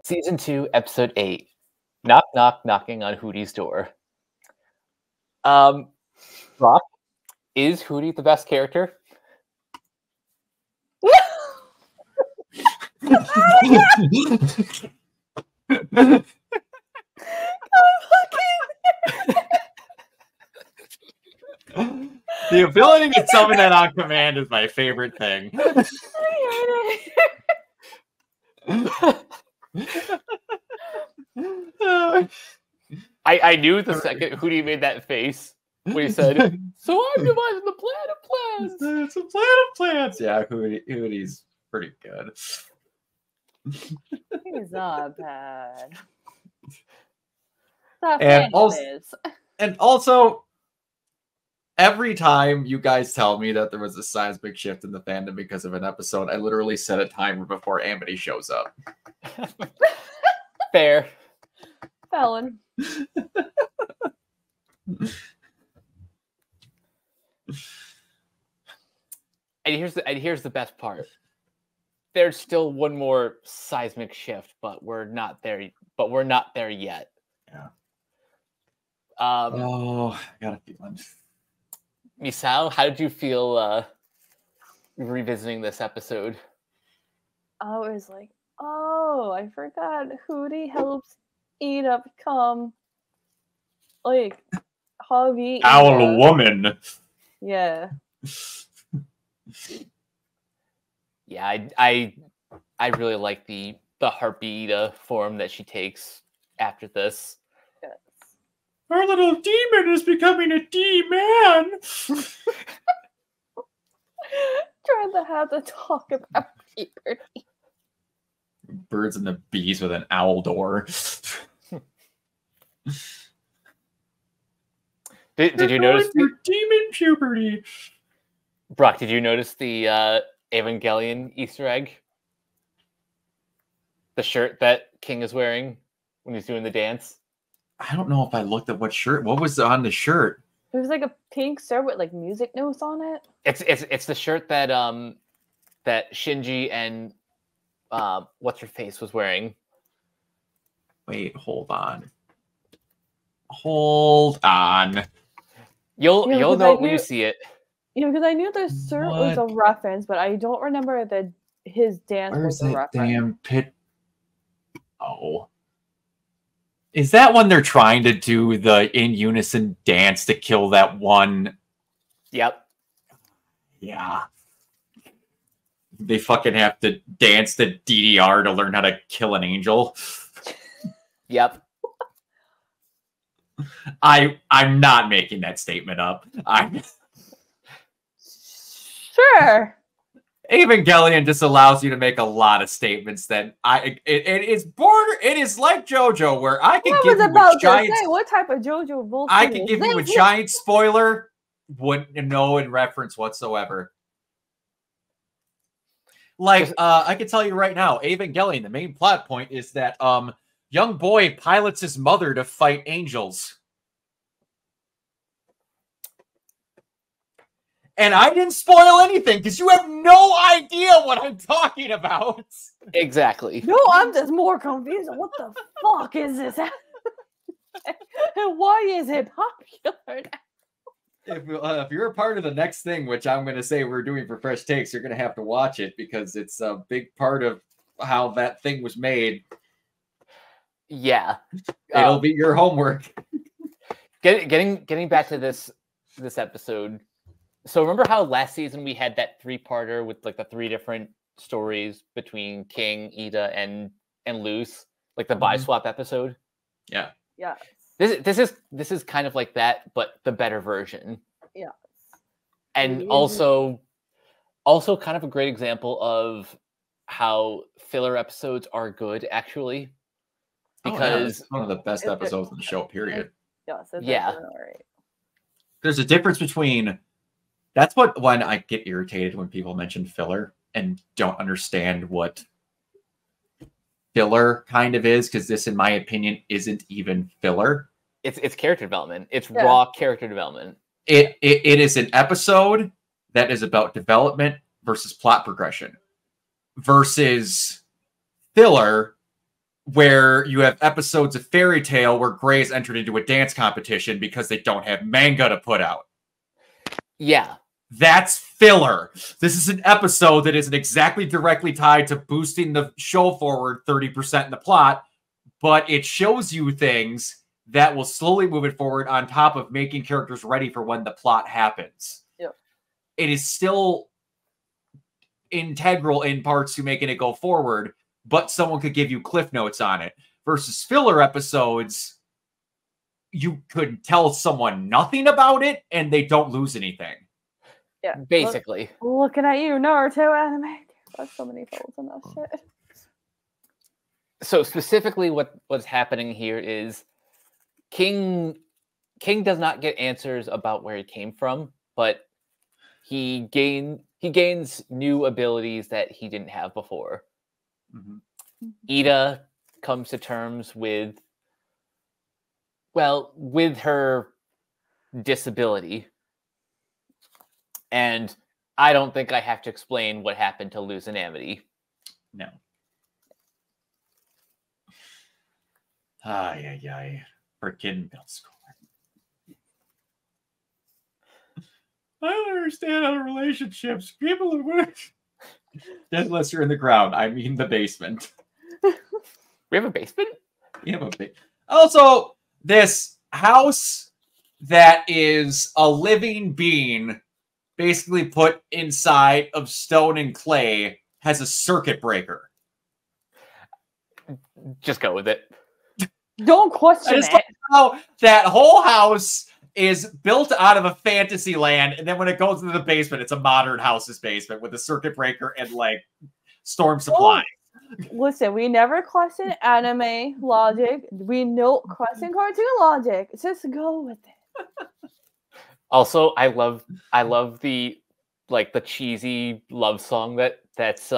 Season 2, Episode 8. Knock, knock, knocking on Hooty's door. Brock, is Hooty the best character? The ability to summon that on command is my favorite thing. I knew the second Hooty made that face when he said, "So I'm devising the plan of plans." It's a plan of plans. Yeah, Hooty's pretty good. He's not bad. And also, every time you guys tell me that there was a seismic shift in the fandom because of an episode, I literally set a timer before Amity shows up. Fair. Felon. And here's the best part. There's still one more seismic shift, but we're not there. But we're not there yet. Yeah. I got a feeling. Misao, how did you feel revisiting this episode? I was like, oh, I forgot Hooty helps Ida become like hobby. Owl woman. Yeah. Yeah, I really like the Harpy Ida form that she takes after this. Yes. Our little demon is becoming a D-man. Trying to have to talk about puberty. Birds and the bees with an owl door. Did you notice demon puberty? Brock, did you notice the Evangelion Easter egg? The shirt that King is wearing when he's doing the dance? I don't know if I looked at what shirt. What was on the shirt? It was like a pink shirt with like music notes on it. It's the shirt that that Shinji and what's her face was wearing. Wait, hold on. Hold on. You'll know when you see it. Yeah, because I knew the shirt was a reference, but I don't remember that his dance Where's was a that reference. damn pit? Oh. Is that when they're trying to do the in unison dance to kill that one? Yep. Yeah. They fucking have to dance the DDR to learn how to kill an angel. Yep. I'm not making that statement up. Sure. Evangelion just allows you to make a lot of statements that it is like JoJo, where I can give you a giant. What type of JoJo bullshit? I can give you a giant spoiler, wouldn't know in reference whatsoever. Like I can tell you right now, Evangelion, the main plot point is that young boy pilots his mother to fight angels. And I didn't spoil anything because you have no idea what I'm talking about. Exactly. No, I'm just more confused. What the fuck is this? And why is it popular now? If you're a part of the next thing, which I'm going to say we're doing for Fresh Takes, you're going to have to watch it because it's a big part of how that thing was made. Yeah. It'll be your homework. Getting back to this episode. So remember how last season we had that 3-parter with like the 3 different stories between King, Ida, and Luz, like the buy swap episode? Yeah. Yeah. This is kind of like that, but the better version. Yeah. And also kind of a great example of how filler episodes are good, actually. Because it's one of the best episodes of the show, period. Yeah. There's a difference between... That's when I get irritated when people mention filler and don't understand what filler kind of is, because this, in my opinion, isn't even filler. It's character development. It's raw character development. It is an episode that is about development versus plot progression, versus filler where you have episodes of Fairy Tail where Grey's entered into a dance competition because they don't have manga to put out. Yeah. That's filler. This is an episode that isn't exactly directly tied to boosting the show forward 30% in the plot, but it shows you things that will slowly move it forward on top of making characters ready for when the plot happens. Yep. It is still integral in parts to making it go forward, but someone could give you cliff notes on it. Versus filler episodes, you could tell someone nothing about it and they don't lose anything. Yeah, basically. Looking at you, Naruto anime. There's so many folds in that shit. So specifically, what's happening here is King does not get answers about where he came from, but he gains new abilities that he didn't have before. Mm-hmm. Ida comes to terms with her disability. And I don't think I have to explain what happened to Luz and Amity. No. Ay. Freaking middle school. I don't understand how relationships. People who work. Unless you're in the ground. I mean the basement. We have a basement? We have a Also, this house that is a living being basically put inside of stone and clay has a circuit breaker. Just go with it. Don't question it. Like how that whole house is built out of a fantasy land, and then when it goes into the basement, it's a modern house's basement with a circuit breaker and like storm supply. Listen, we never question anime logic. We know question cartoon logic. Just go with it. Also, I love the the cheesy love song that's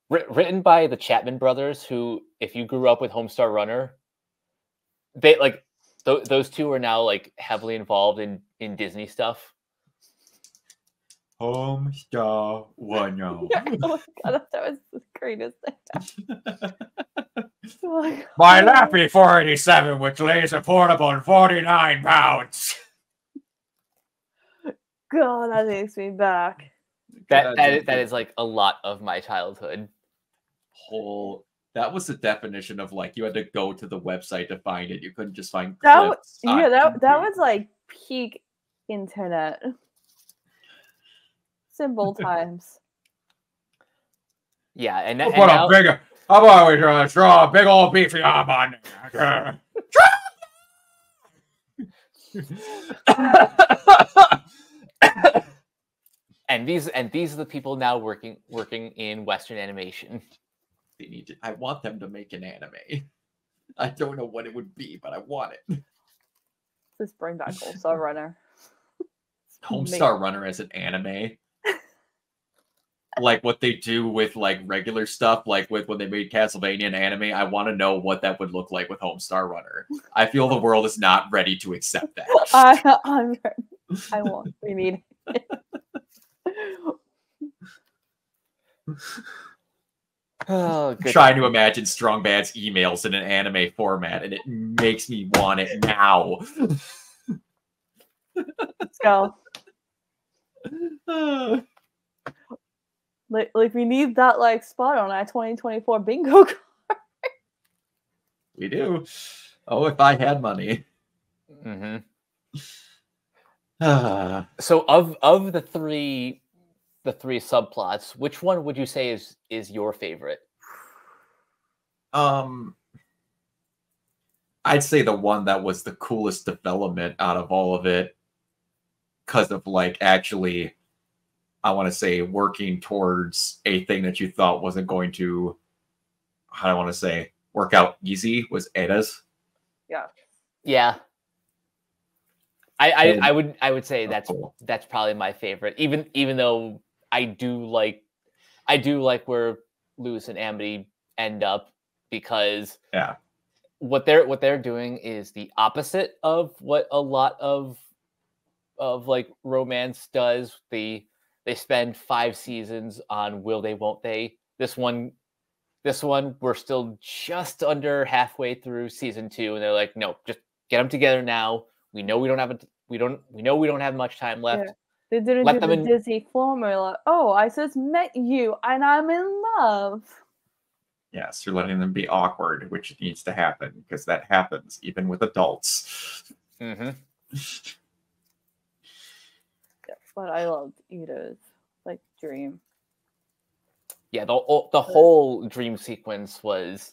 written by the Chapman brothers, who, if you grew up with Homestar Runner, they those two are now heavily involved in Disney stuff. Homestar Runner. Yeah, oh my god, that was the greatest thing. My Lappy 487, which lays a portable 49 pounds. God, that takes me back. That is a lot of my childhood. That was the definition of you had to go to the website to find it. You couldn't just find that. clips That was peak internet. Simple times. Yeah, and how about we draw a big old beefy arm on there? And these are the people now working in Western animation. I want them to make an anime. I don't know what it would be, but I want it. Just bring back Homestar Runner. Homestar Runner as an anime. Like what they do with regular stuff, with when they made Castlevania an anime. I want to know what that would look like with Homestar Runner. I feel the world is not ready to accept that. I'm ready. I want. We need it. Oh, good. Trying to imagine Strong Bad's emails in an anime format, and it makes me want it now. Let's go. We need that spot on our 2024 bingo card. We do. Oh, if I had money. Mm-hmm. So of the three subplots, which one would you say is your favorite? I'd say the one that was the coolest development out of all of it, because of actually, I want to say, working towards a thing that you thought wasn't going to, how do I want to say, work out easy, was Eda's. Yeah. I would say that's probably my favorite. Even though I do like where Luz and Amity end up, because what they're doing is the opposite of what a lot of romance does. They spend 5 seasons on will they, won't they. This one This one, we're still just under halfway through season 2, and they're like, no, just get them together now. We know we don't have much time left. Yeah. They didn't Let do them the in. Disney formula. Oh, I just met you and I'm in love. Yes, you're letting them be awkward, which needs to happen because that happens even with adults. Mm-hmm. Yeah, but I loved Ida's like dream. Yeah, the whole dream sequence was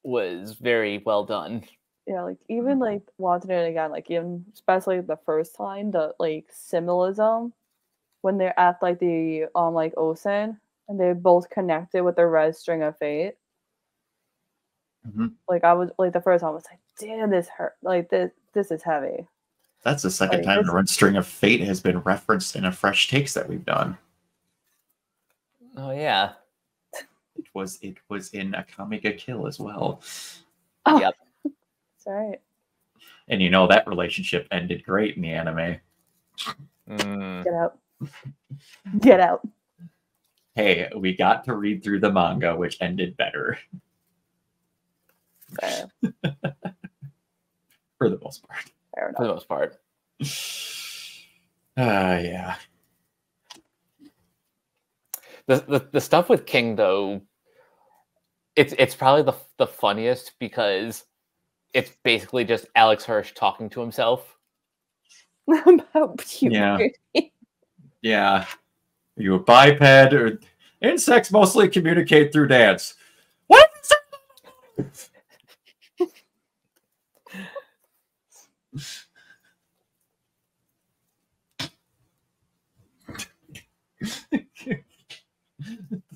very well done. Yeah, like even like watching it again, like even especially the first time, the like symbolism when they're at like the like ocean and they're both connected with the red string of fate. Mm-hmm. Like I was like the first time I was like, damn, this hurt. Like this is heavy. That's the second Like, time the red string of fate has been referenced in a fresh takes that we've done. Oh yeah. It was in a Kamiga Kill as well. Oh, Yep. That's right. And you know that relationship ended great in the anime. Get out. Get out. Hey, we got to read through the manga, which ended better. Fair. For the most part. Fair enough. For the most part. Yeah. The stuff with King though, it's probably the funniest because it's basically just Alex Hirsch talking to himself. About puberty. Yeah. Are you a biped or insects mostly communicate through dance? What?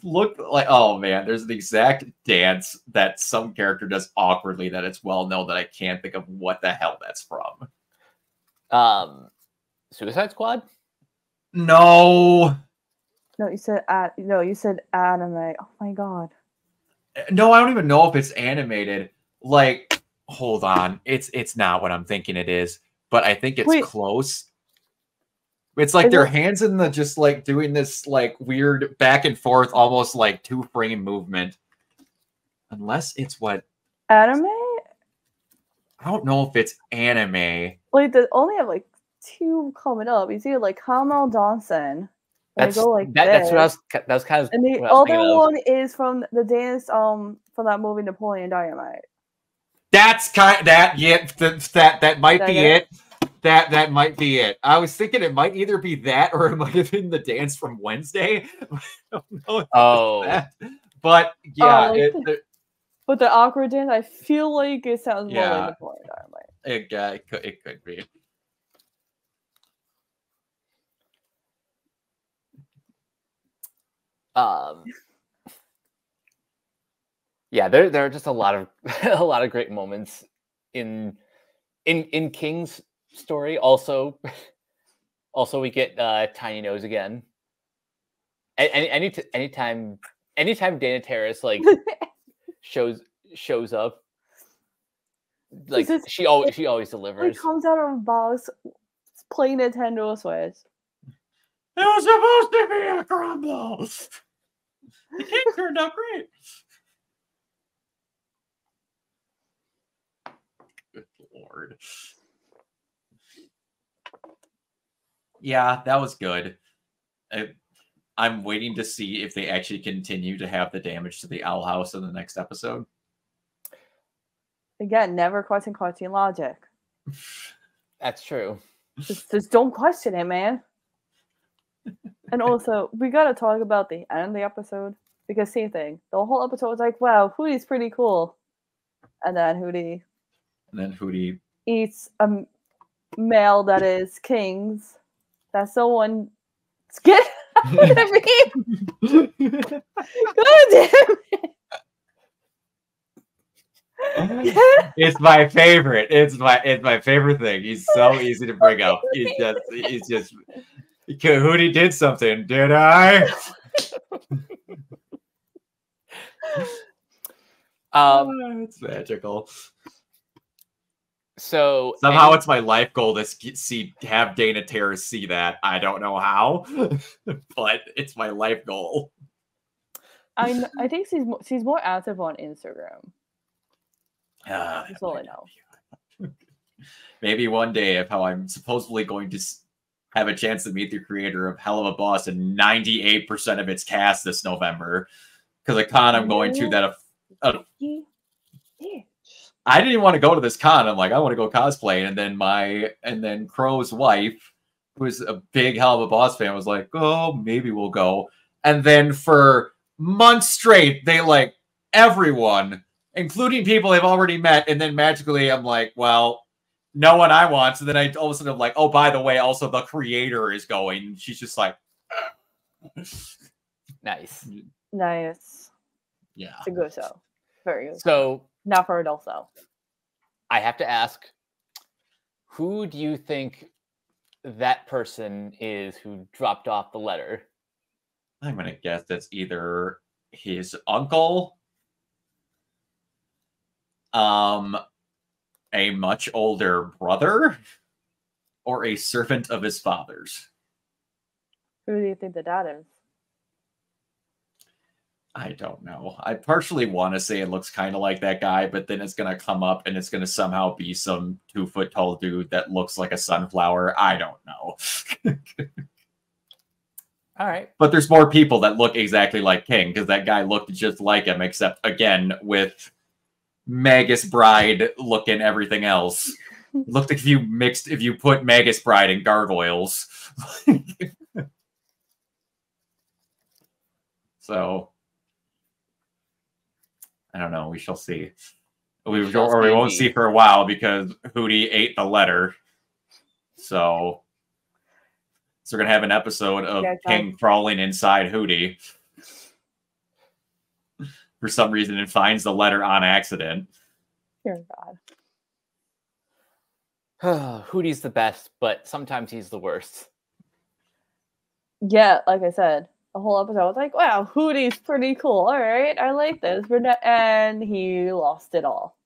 Look like, oh man, there's an exact dance that some character does awkwardly that it's well known that I can't think of what the hell that's from. Suicide Squad? No. No, you said anime. Oh my god. No, I don't even know if it's animated. Like, hold on. It's not what I'm thinking it is, but I think it's close. It's like their hands in the just like doing this like weird back and forth, almost like 2-frame movement. Unless it's what anime? I don't know if it's anime. Like they only have like 2 coming up. You see like Kamel Johnson. That's go like that's what that was kind of. And the other one is from the dance from that movie Napoleon Dynamite. That's that might be it. That might be it. I was thinking it might either be that or it might have been the dance from Wednesday. I don't know. But yeah, but the awkward dance, I feel like it sounds more like Napoleon Dynamite. It could be. Yeah, there are just a lot of great moments in King's story. Also we get Tiny Nose again. Anytime Dana Terrace like shows up, like she always delivers. He comes out of a box playing Nintendo Switch. It was supposed to be a crumble. The cake turned out great. Good Lord. Yeah, that was good. I'm waiting to see if they actually continue to have the damage to the owl house in the next episode. Again, never question cartoon logic. That's true. Just don't question it, man. And also, we gotta talk about the end of the episode because same thing. The whole episode was like, "Wow, Hooty's pretty cool," and then Hooty eats a male that is King's. That someone get out of me. God damn it! It's my favorite. It's my favorite thing. He's so easy to bring up. He's just Hooty did something, did I? It's magical. So somehow it's my life goal to have Dana Terrace see that. I don't know how, but it's my life goal. I think she's more active on Instagram. That's all I know. Maybe one day, if how I'm supposedly going to have a chance to meet the creator of Hell of a Boss and 98% of its cast this November, because a con I'm going to that. I didn't even want to go to this con. I'm like, I want to go cosplay, and then Crow's wife, who's a big Hell of a Boss fan, was like, oh, maybe we'll go. And then for months straight, they like everyone, including people they've already met, and then magically I'm like, well, no one I want. So then I all of a sudden I'm like, oh, by the way, also the creator is going. And she's just like, Nice. Yeah, it's a good show. Very good. So not for adults though. I have to ask, who do you think that person is who dropped off the letter? I'm gonna guess that's either his uncle, a much older brother, or a servant of his father's. Who do you think the dad is? I don't know. I partially want to say it looks kind of like that guy, but then it's going to come up and it's going to somehow be some 2-foot tall dude that looks like a sunflower. I don't know. All right. But there's more people that look exactly like King, because that guy looked just like him, except, again, with Magus Bride looking everything else. It looked like if you put Magus Bride in gargoyles. So, I don't know. We shall see. We won't see for a while because Hooty ate the letter. So we're going to have an episode of King crawling inside Hooty for some reason and finds the letter on accident. Dear God. Hooty's the best, but sometimes he's the worst. Yeah, like I said, the whole episode I was like, wow, Hooty's pretty cool. All right, I like this. And he lost it all.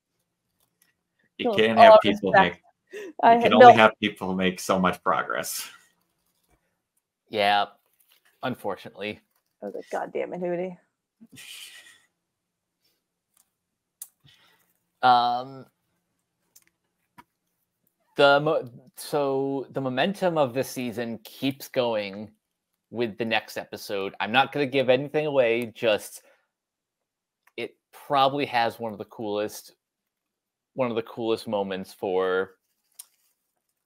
You can't have people make... You can only have people make so much progress. Yeah, unfortunately. I was like, God damn it, Hooty. So the momentum of this season keeps going with the next episode. I'm not going to give anything away, just it probably has one of the coolest moments for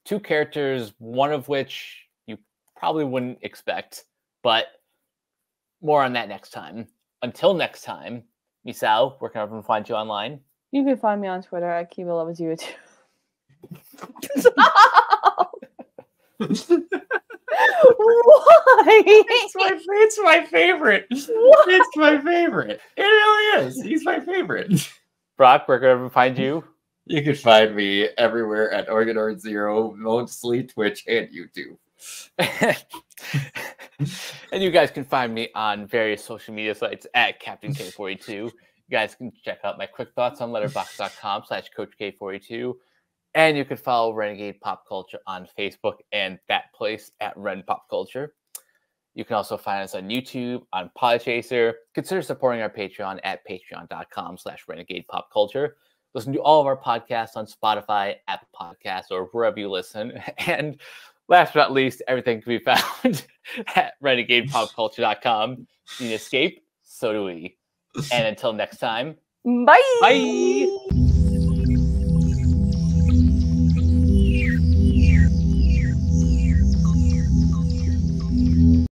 two characters, one of which you probably wouldn't expect, but more on that next time. Until next time, Misao, where can everyone find you online? You can find me on Twitter at Kiva Loves Why? It's my favorite. What? It's my favorite. It really is. He's my favorite. Brock, where can everyone find you? You can find me everywhere at OrganOrg0, mostly Twitch and YouTube. And you guys can find me on various social media sites at Captain K42. You guys can check out my quick thoughts on letterboxd.com/CoachK42. And you can follow Renegade Pop Culture on Facebook and that place at Ren Pop Culture. You can also find us on YouTube, on Podchaser. Consider supporting our Patreon at patreon.com/Renegade Pop Culture. Listen to all of our podcasts on Spotify, Apple Podcasts, or wherever you listen. And last but not least, everything can be found at renegadepopculture.com. You escape, so do we. And until next time, bye. Bye.